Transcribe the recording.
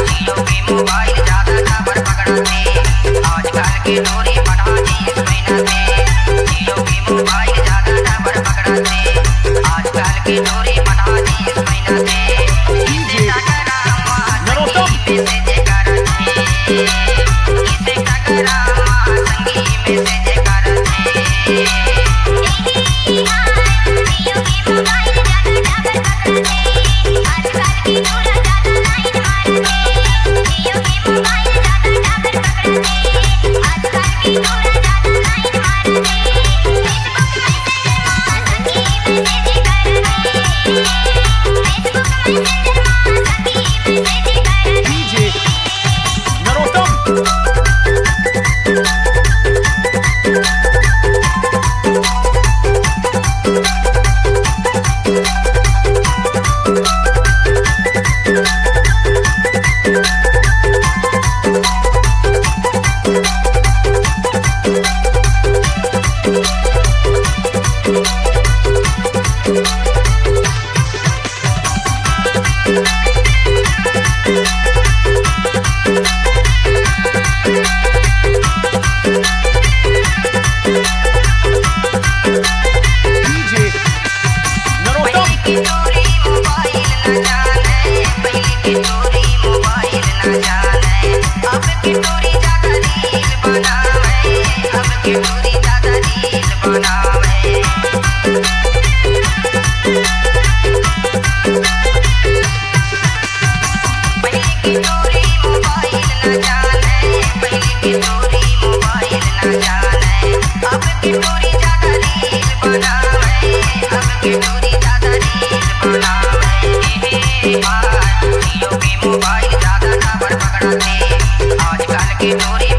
जियो के मोबाइल ज्यादा टावर पकड़ाते, आजकल के डोरी पटाती इस महीना से। जियो के मोबाइल ज्यादा टावर पकड़ाते, आजकल के डोरी पटाती इस महीना से। इसे टकरामा संगी मैसेज करते, इसे टकरामा संगी मैसेज करते। जियो के मोबाइल ज्यादा टावर पकड़ाते, आजकल के डोरी मोबाइल ज्यादा टावर पकड़ाते, आजकल के डोरी